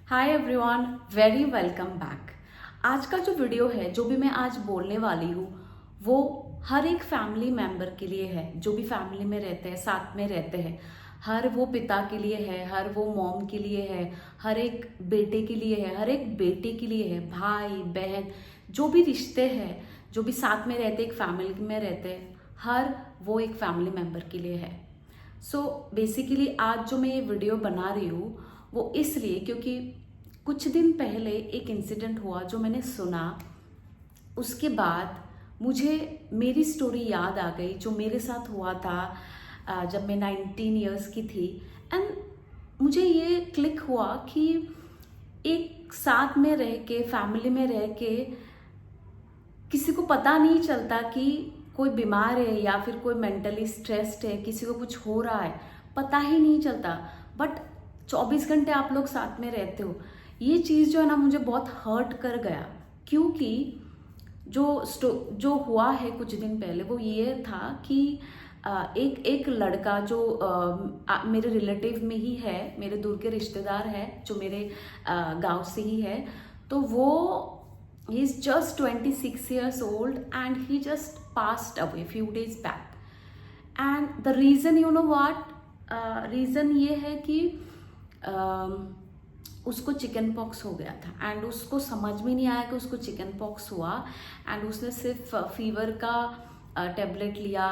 Hi everyone, very welcome back. आज का जो वीडियो है, जो भी मैं आज बोलने वाली हूँ, वो हर एक फैमिली मेंबर के लिए है। जो भी फैमिली में रहते हैं, साथ में रहते हैं, हर वो पिता के लिए है, हर वो मॉम के लिए है, हर एक बेटे के लिए है, हर एक बेटे के लिए है, भाई बहन, जो भी रिश्ते हैं, जो भी साथ में रहते, एक फैमिली में रहते हैं, हर वो एक फैमिली मेंबर के लिए है। सो बेसिकली आज जो मैं ये वीडियो बना रही हूँ वो इसलिए क्योंकि कुछ दिन पहले एक इंसिडेंट हुआ जो मैंने सुना। उसके बाद मुझे मेरी स्टोरी याद आ गई जो मेरे साथ हुआ था जब मैं 19 ईयर्स की थी। एंड मुझे ये क्लिक हुआ कि एक साथ में रह के, फैमिली में रह के, किसी को पता नहीं चलता कि कोई बीमार है या फिर कोई मेंटली स्ट्रेस्ड है, किसी को कुछ हो रहा है, पता ही नहीं चलता। बट 24 घंटे आप लोग साथ में रहते हो। ये चीज़ जो है ना, मुझे बहुत हर्ट कर गया, क्योंकि जो हुआ है कुछ दिन पहले वो ये था कि एक लड़का जो मेरे रिलेटिव में ही है, मेरे दूर के रिश्तेदार है, जो मेरे गांव से ही है। तो वो he is just 26 years old and he just passed away few days back. And the reason, you know what, reason ये है कि उसको चिकन पॉक्स हो गया था एंड उसको समझ में नहीं आया कि उसको चिकन पॉक्स हुआ। एंड उसने सिर्फ फीवर का टेबलेट लिया,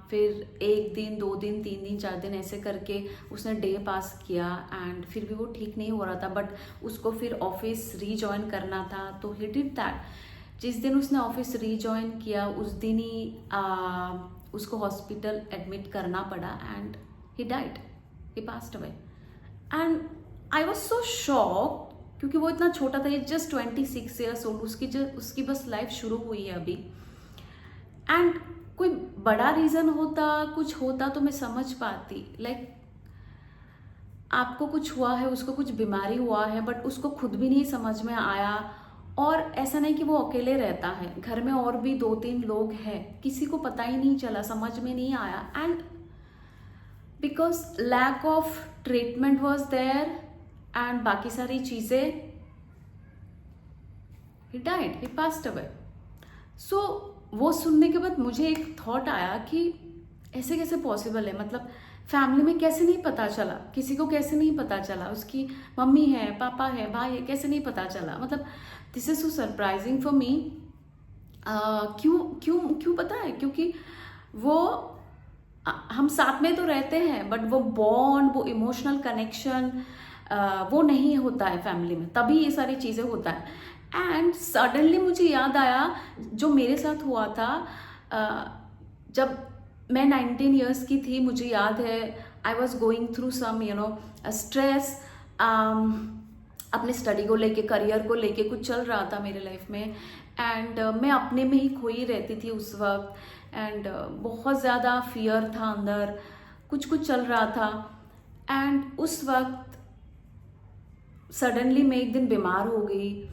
फिर 1 दिन 2 दिन 3 दिन 4 दिन ऐसे करके उसने डे पास किया एंड फिर भी वो ठीक नहीं हो रहा था। बट उसको फिर ऑफिस रीजॉइन करना था, तो ही डिड दैट। जिस दिन उसने ऑफिस रीजॉइन किया उस दिन ही उसको हॉस्पिटल एडमिट करना पड़ा and he died, he passed away. And I was so shock, क्योंकि वो इतना छोटा था, ये जस्ट 26 ईयर्स ओल्ड, उसकी बस लाइफ शुरू हुई है अभी। एंड कोई बड़ा रीज़न होता, कुछ होता तो मैं समझ पाती, लाइक आपको कुछ हुआ है, उसको कुछ बीमारी हुआ है, बट उसको खुद भी नहीं समझ में आया। और ऐसा नहीं कि वो अकेले रहता है, घर में और भी 2-3 लोग हैं, किसी को पता ही नहीं चला, समझ में नहीं आया। And because lack of treatment was there and बाकी सारी चीज़ें, he died, he passed away. So वो सुनने के बाद मुझे एक थॉट आया कि ऐसे कैसे पॉसिबल है, मतलब फैमिली में कैसे नहीं पता चला, किसी को कैसे नहीं पता चला, उसकी मम्मी है, पापा है, भाई है, कैसे नहीं पता चला। मतलब this is so surprising for me. क्यों क्यों क्यों पता है? क्योंकि वो हम साथ में तो रहते हैं, बट वो बॉन्ड, वो इमोशनल कनेक्शन वो नहीं होता है फैमिली में, तभी ये सारी चीज़ें होता है। एंड सडनली मुझे याद आया जो मेरे साथ हुआ था जब मैं 19 ईयर्स की थी। मुझे याद है I was going through some stress, अपने स्टडी को लेके, करियर को लेके कुछ चल रहा था मेरे लाइफ में। एंड मैं अपने में ही खोई रहती थी उस वक्त। एंड बहुत ज़्यादा फियर था अंदर, कुछ कुछ चल रहा था। एंड उस वक्त सडनली मैं एक दिन बीमार हो गई।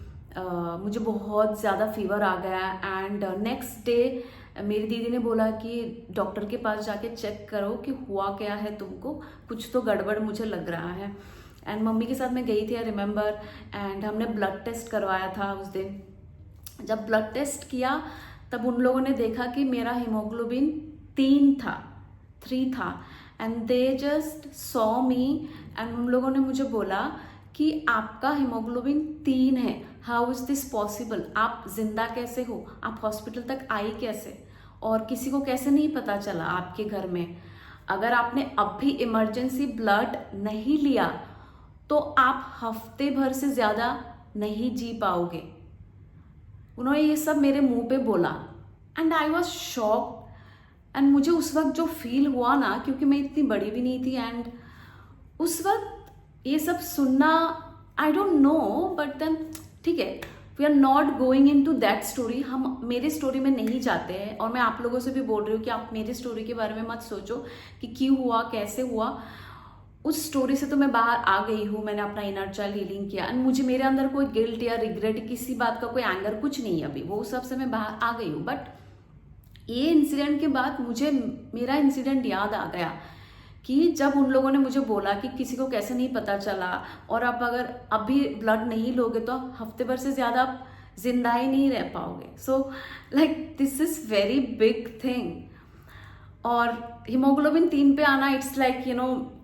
मुझे बहुत ज़्यादा फीवर आ गया एंड नेक्स्ट डे मेरी दीदी ने बोला कि डॉक्टर के पास जाके चेक करो कि हुआ क्या है तुमको, कुछ तो गड़बड़ मुझे लग रहा है। एंड मम्मी के साथ मैं गई थी, आई रिमेंबर। एंड हमने ब्लड टेस्ट करवाया था उस दिन। जब ब्लड टेस्ट किया तब उन लोगों ने देखा कि मेरा हीमोग्लोबिन 3 था। And they just saw me and उन लोगों ने मुझे बोला कि आपका हीमोग्लोबिन 3 है, हाउ इज दिस पॉसिबल, आप जिंदा कैसे हो, आप हॉस्पिटल तक आई कैसे, और किसी को कैसे नहीं पता चला आपके घर में। अगर आपने अब भी इमरजेंसी ब्लड नहीं लिया तो आप हफ्ते भर से ज़्यादा नहीं जी पाओगे। उन्होंने ये सब मेरे मुंह पे बोला and I was shock. And मुझे उस वक्त जो फील हुआ ना, क्योंकि मैं इतनी बड़ी भी नहीं थी, एंड उस वक्त ये सब सुनना, I don't know, but then ठीक है, we are not going into that story. हम मेरे स्टोरी में नहीं जाते हैं, और मैं आप लोगों से भी बोल रही हूँ कि आप मेरी स्टोरी के बारे में मत सोचो कि क्यों हुआ, कैसे हुआ। उस स्टोरी से तो मैं बाहर आ गई हूँ, मैंने अपना इनर चाइल्ड हीलिंग किया एंड मुझे मेरे अंदर कोई गिल्ट या रिग्रेट, किसी बात का कोई एंगर, कुछ नहीं है अभी, वो सब से मैं बाहर आ गई हूँ। बट ये इंसिडेंट के बाद मुझे मेरा इंसिडेंट याद आ गया कि जब उन लोगों ने मुझे बोला कि किसी को कैसे नहीं पता चला, और आप अगर अभी ब्लड नहीं लोगे तो हफ्ते भर से ज़्यादा आप जिंदा ही नहीं रह पाओगे। So like this is very big thing. और हीमोग्लोबिन 3 पे आना, it's like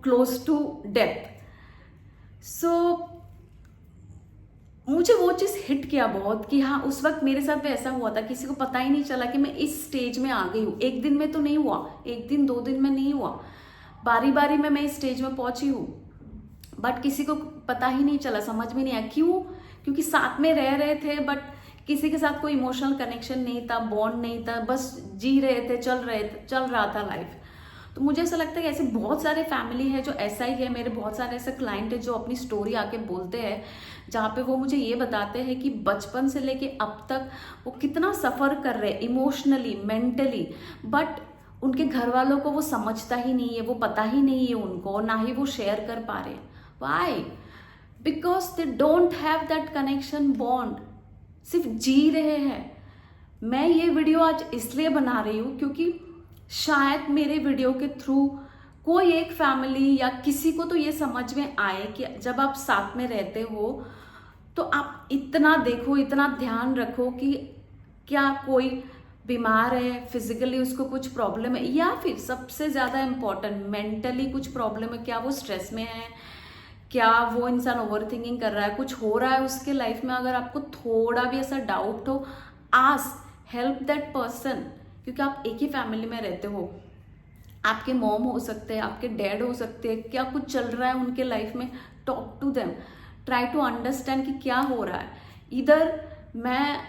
close to death. So मुझे वो चीज़ हिट किया बहुत कि हाँ, उस वक्त मेरे साथ भी ऐसा हुआ था, किसी को पता ही नहीं चला कि मैं इस स्टेज में आ गई हूँ। एक दिन में तो नहीं हुआ, एक दिन 2 दिन में नहीं हुआ, बारी बारी में मैं इस स्टेज में पहुंची हूँ, बट किसी को पता ही नहीं चला, समझ में नहीं आया। क्यों? क्योंकि साथ में रह रहे थे, बट किसी के साथ कोई इमोशनल कनेक्शन नहीं था, बॉन्ड नहीं था, बस जी रहे थे, चल रहा था लाइफ। तो मुझे ऐसा लगता है कि ऐसे बहुत सारे फैमिली है जो ऐसा ही है। मेरे बहुत सारे ऐसे क्लाइंट है जो अपनी स्टोरी आके बोलते हैं, जहाँ पे वो मुझे ये बताते हैं कि बचपन से लेके अब तक वो कितना सफ़र कर रहे हैं इमोशनली, मेंटली, बट उनके घर वालों को वो समझता ही नहीं है, वो पता ही नहीं है उनको, ना ही वो शेयर कर पा रहे हैं। Why? Because they don't have that connection, bond, सिर्फ जी रहे हैं। मैं ये वीडियो आज इसलिए बना रही हूँ क्योंकि शायद मेरे वीडियो के थ्रू कोई एक फैमिली या किसी को तो ये समझ में आए कि जब आप साथ में रहते हो तो आप इतना देखो, इतना ध्यान रखो कि क्या कोई बीमार है, फिजिकली उसको कुछ प्रॉब्लम है, या फिर सबसे ज़्यादा इम्पॉर्टेंट मेंटली कुछ प्रॉब्लम है, क्या वो स्ट्रेस में है, क्या वो इंसान ओवर थिंकिंग कर रहा है, कुछ हो रहा है उसके लाइफ में। अगर आपको थोड़ा भी ऐसा डाउट हो, आस्क, हेल्प दैट पर्सन, क्योंकि आप एक ही फैमिली में रहते हो। आपके मॉम हो सकते हैं, आपके डैड हो सकते हैं, क्या कुछ चल रहा है उनके लाइफ में, talk to them, try to understand कि क्या हो रहा है। इधर मैं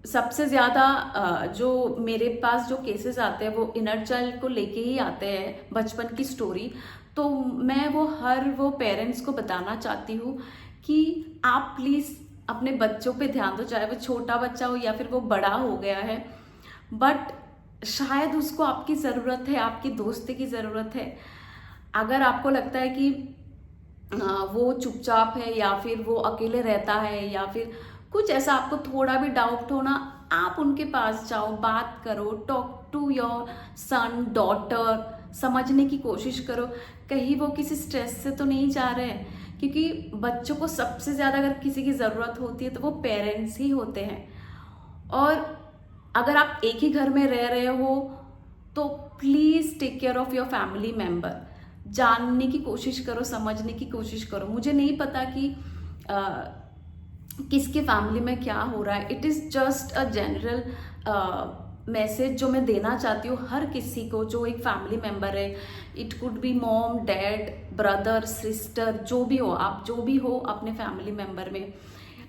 सबसे ज़्यादा जो मेरे पास जो केसेस आते हैं वो इनर चाइल्ड को लेके ही आते हैं, बचपन की स्टोरी। तो मैं वो पेरेंट्स को बताना चाहती हूँ कि आप प्लीज़ अपने बच्चों पे ध्यान दो, चाहे वो छोटा बच्चा हो या फिर वो बड़ा हो गया है, बट शायद उसको आपकी ज़रूरत है, आपकी दोस्ती की ज़रूरत है। अगर आपको लगता है कि वो चुपचाप है या फिर वो अकेले रहता है या फिर कुछ ऐसा, आपको थोड़ा भी डाउट हो ना, आप उनके पास जाओ, बात करो, talk to your son, daughter, समझने की कोशिश करो कहीं वो किसी स्ट्रेस से तो नहीं जा रहे हैं। क्योंकि बच्चों को सबसे ज़्यादा अगर किसी की ज़रूरत होती है तो वो पेरेंट्स ही होते हैं। और अगर आप एक ही घर में रह रहे हो तो please take care of your family member, जानने की कोशिश करो, समझने की कोशिश करो। मुझे नहीं पता कि किसके फैमिली में क्या हो रहा है, it is just a general message जो मैं देना चाहती हूँ हर किसी को जो एक फैमिली मेम्बर है। It could be mom, dad, brother, sister, जो भी हो, आप जो भी हो अपने फैमिली मेम्बर में,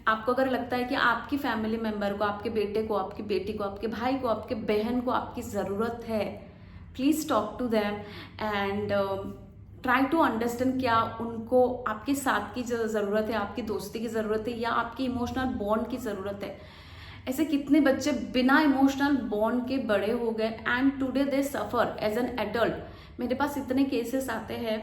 आपको अगर लगता है कि आपकी फैमिली मेम्बर को, आपके बेटे को, आपकी बेटी को, आपके भाई को, आपके बहन को आपकी ज़रूरत है, please talk to them and try to understand क्या उनको आपके साथ की ज़रूरत है, आपकी दोस्ती की ज़रूरत है, या आपकी इमोशनल बॉन्ड की ज़रूरत है। ऐसे कितने बच्चे बिना इमोशनल बॉन्ड के बड़े हो गए and today they suffer as an adult. मेरे पास इतने केसेस आते हैं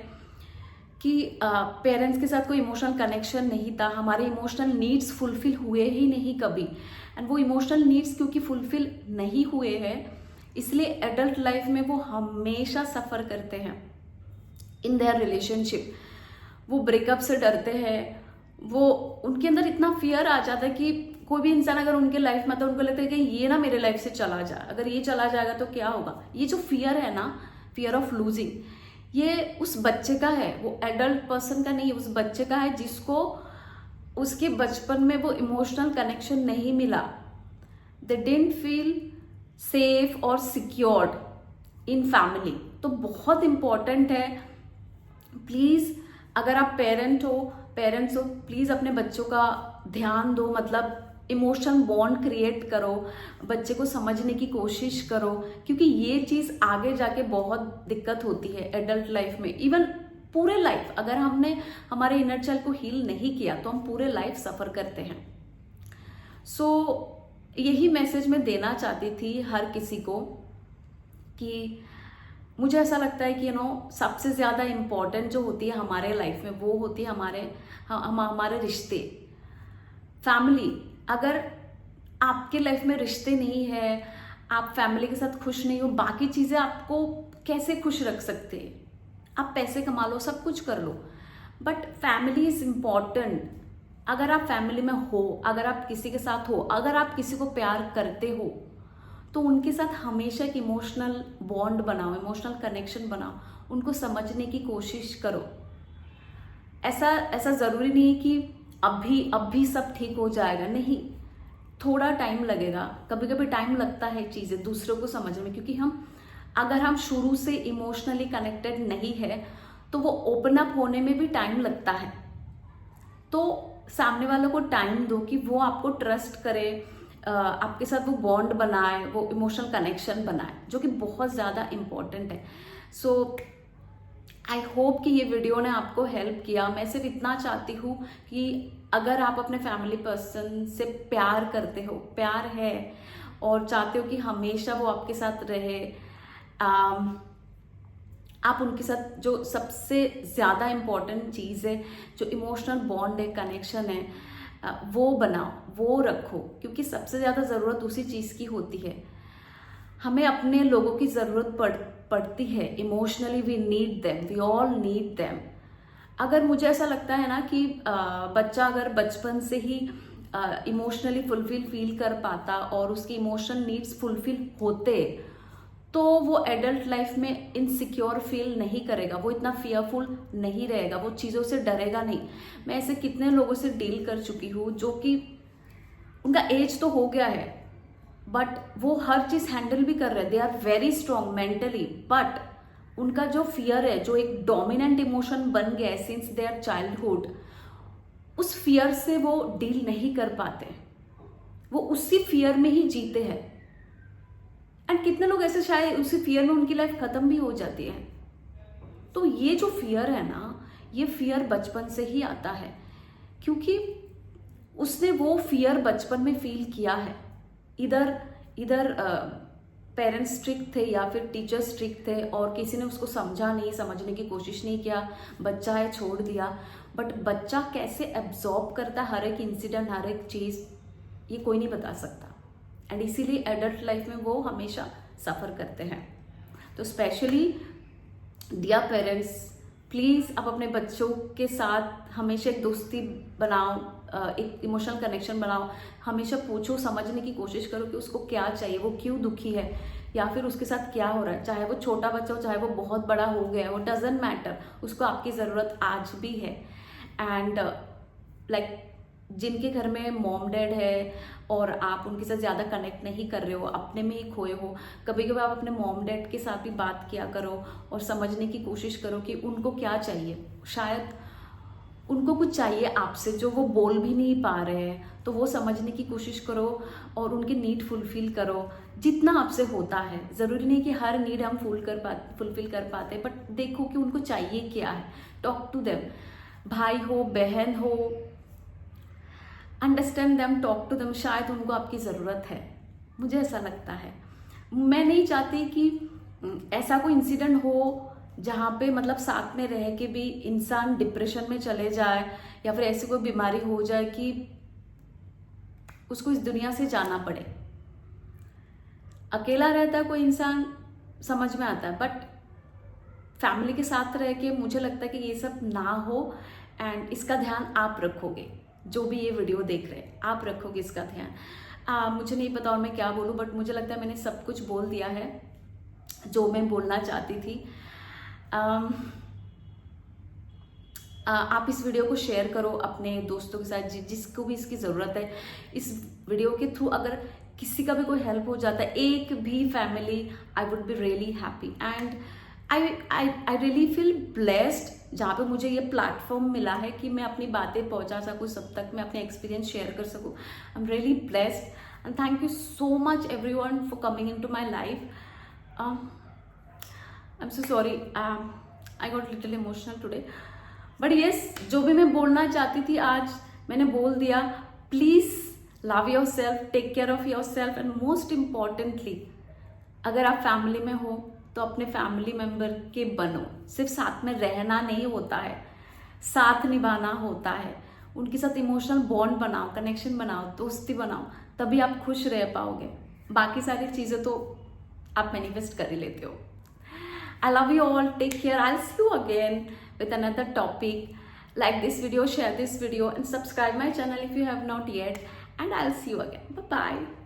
कि पेरेंट्स के साथ कोई इमोशनल कनेक्शन नहीं था, हमारे इमोशनल नीड्स फुलफिल हुए ही नहीं कभी, एंड वो इमोशनल नीड्स क्योंकि फुलफिल नहीं हुए हैं इसलिए एडल्ट लाइफ में वो हमेशा सफ़र करते हैं इन देयर रिलेशनशिप। वो ब्रेकअप से डरते हैं, वो उनके अंदर इतना फियर आ जाता है कि कोई भी इंसान अगर उनके लाइफ में आता है उनको लगता है कि ये ना मेरे लाइफ से चला जाए, अगर ये चला जाएगा तो क्या होगा। ये जो फियर है ना, फियर ऑफ लूजिंग, ये उस बच्चे का है, वो एडल्ट पर्सन का नहीं है, उस बच्चे का है जिसको उसके बचपन में वो इमोशनल कनेक्शन नहीं मिला। दे डिडंट फील सेफ और सिक्योर्ड इन फैमिली। तो बहुत इम्पॉर्टेंट है, प्लीज़ अगर आप पेरेंट्स हो प्लीज़ अपने बच्चों का ध्यान दो, मतलब इमोशनल बॉन्ड क्रिएट करो, बच्चे को समझने की कोशिश करो, क्योंकि ये चीज़ आगे जाके बहुत दिक्कत होती है एडल्ट लाइफ में, इवन पूरे लाइफ। अगर हमने हमारे इनर चाइल्ड को हील नहीं किया तो हम पूरे लाइफ सफ़र करते हैं। सो यही मैसेज मैं देना चाहती थी हर किसी को कि मुझे ऐसा लगता है कि सबसे ज़्यादा इम्पॉर्टेंट जो होती है हमारे लाइफ में वो होती है हमारे रिश्ते, फैमिली। अगर आपके लाइफ में रिश्ते नहीं है, आप फैमिली के साथ खुश नहीं हो, बाकी चीज़ें आपको कैसे खुश रख सकते हैं? आप पैसे कमा लो, सब कुछ कर लो, बट फैमिली इज इम्पॉर्टेंट। अगर आप फैमिली में हो, अगर आप किसी के साथ हो, अगर आप किसी को प्यार करते हो, तो उनके साथ हमेशा एक इमोशनल बॉन्ड बनाओ, इमोशनल कनेक्शन बनाओ, उनको समझने की कोशिश करो। ऐसा ऐसा ज़रूरी नहीं है कि अब भी सब ठीक हो जाएगा, नहीं, थोड़ा टाइम लगेगा। कभी कभी टाइम लगता है चीज़ें दूसरों को समझने में, क्योंकि अगर हम शुरू से इमोशनली कनेक्टेड नहीं है तो वो ओपन अप होने में भी टाइम लगता है। तो सामने वालों को टाइम दो कि वो आपको ट्रस्ट करे, आपके साथ वो बॉन्ड बनाए, वो इमोशनल कनेक्शन बनाए, जो कि बहुत ज़्यादा इम्पोर्टेंट है। सो आई होप कि ये वीडियो ने आपको हेल्प किया। मैं सिर्फ इतना चाहती हूँ कि अगर आप अपने फैमिली पर्सन से प्यार करते हो, प्यार है और चाहते हो कि हमेशा वो आपके साथ रहे, आप उनके साथ जो सबसे ज़्यादा इम्पॉर्टेंट चीज़ है, जो इमोशनल बॉन्ड है, कनेक्शन है, वो बनाओ, वो रखो, क्योंकि सबसे ज़्यादा ज़रूरत उसी चीज़ की होती है। हमें अपने लोगों की ज़रूरत पड़ती है। Emotionally we need them, we all need them. अगर मुझे ऐसा लगता है ना कि बच्चा अगर बचपन से ही इमोशनली फुलफिल फील कर पाता और उसकी इमोशनल नीड्स फुलफिल होते, तो वो एडल्ट लाइफ में इनसिक्योर फील नहीं करेगा, वो इतना फियरफुल नहीं रहेगा, वो चीज़ों से डरेगा नहीं। मैं ऐसे कितने लोगों से डील कर चुकी हूँ जो कि उनका एज तो हो गया है, बट वो हर चीज़ हैंडल भी कर रहे हैं, they are very strong mentally, but उनका जो फियर है, जो एक डोमिनेंट इमोशन बन गया है सिंस देयर चाइल्डहुड, उस फियर से वो डील नहीं कर पाते, वो उसी फियर में ही जीते हैं। एंड कितने लोग ऐसे शायद उसी फियर में उनकी लाइफ खत्म भी हो जाती है। तो ये जो फियर है ना, ये फियर बचपन से ही आता है, क्योंकि उसने वो फियर बचपन में फील किया है। इधर पेरेंट्स स्ट्रिक्ट थे या फिर टीचर स्ट्रिक्ट थे और किसी ने उसको समझा नहीं, समझने की कोशिश नहीं किया, बच्चा है छोड़ दिया। बट बच्चा कैसे एब्जॉर्ब करता है हर एक इंसिडेंट, हर एक चीज़, ये कोई नहीं बता सकता। एंड इसीलिए एडल्ट लाइफ में वो हमेशा सफ़र करते हैं। तो स्पेशली डियर पेरेंट्स, प्लीज़ आप अपने बच्चों के साथ हमेशा एक दोस्ती बनाओ, एक इमोशनल कनेक्शन बनाओ। हमेशा पूछो, समझने की कोशिश करो कि उसको क्या चाहिए, वो क्यों दुखी है, या फिर उसके साथ क्या हो रहा है। चाहे वो छोटा बच्चा हो, चाहे वो बहुत बड़ा हो गया हो, डजेंट मैटर, उसको आपकी ज़रूरत आज भी है। एंड लाइक जिनके घर में मॉम डैड है और आप उनके साथ ज़्यादा कनेक्ट नहीं कर रहे हो, अपने में ही खोए हो, कभी कभी आप अपने मॉम डैड के साथ भी बात किया करो और समझने की कोशिश करो कि उनको क्या चाहिए। शायद उनको कुछ चाहिए आपसे जो वो बोल भी नहीं पा रहे हैं, तो वो समझने की कोशिश करो और उनके नीड फुलफिल करो जितना आपसे होता है। ज़रूरी नहीं कि हर नीड हम फुलफिल कर पाते, बट देखो कि उनको चाहिए क्या है। टॉक टू देम, भाई हो बहन हो, understand them, talk to them. शायद उनको आपकी ज़रूरत है, मुझे ऐसा लगता है। मैं नहीं चाहती कि ऐसा कोई इंसिडेंट हो जहाँ पे मतलब साथ में रह के भी इंसान डिप्रेशन में चले जाए या फिर ऐसी कोई बीमारी हो जाए कि उसको इस दुनिया से जाना पड़े। अकेला रहता है कोई इंसान, समझ में आता है, बट फैमिली के साथ रह के मुझे लगता है कि ये सब ना हो। एंड इसका ध्यान आप रखोगे, जो भी ये वीडियो देख रहे हैं, आप रखोगे इसका ध्यान। मुझे नहीं पता और मैं क्या बोलूँ, बट मुझे लगता है मैंने सब कुछ बोल दिया है जो मैं बोलना चाहती थी। आप इस वीडियो को शेयर करो अपने दोस्तों के साथ, जिसको भी इसकी ज़रूरत है। इस वीडियो के थ्रू अगर किसी का भी कोई हेल्प हो जाता है, एक भी family, I would be really happy. And I really feel blessed जहाँ पे मुझे ये प्लेटफॉर्म मिला है कि मैं अपनी बातें पहुँचा सकूँ सब तक, मैं अपने एक्सपीरियंस शेयर कर सकूँ। I am really blessed and thank you so much everyone for coming into my life. I'm so sorry, I got little emotional today, but yes, जो भी मैं बोलना चाहती थी आज मैंने बोल दिया। Please love yourself, take care of yourself, and most importantly अगर आप फैमिली में हो तो अपने फैमिली मेम्बर के बनो। सिर्फ साथ में रहना नहीं होता है, साथ निभाना होता है। उनके साथ इमोशनल बॉन्ड बनाओ, कनेक्शन बनाओ, दोस्ती बनाओ, तभी आप खुश रह पाओगे। बाकी सारी चीज़ें तो आप मैनिफेस्ट कर ही लेते हो। I love you all. Take care. I'll see you again with another topic. Like this video, share this video, and subscribe my channel if you have not yet. And I'll see you again. Bye bye.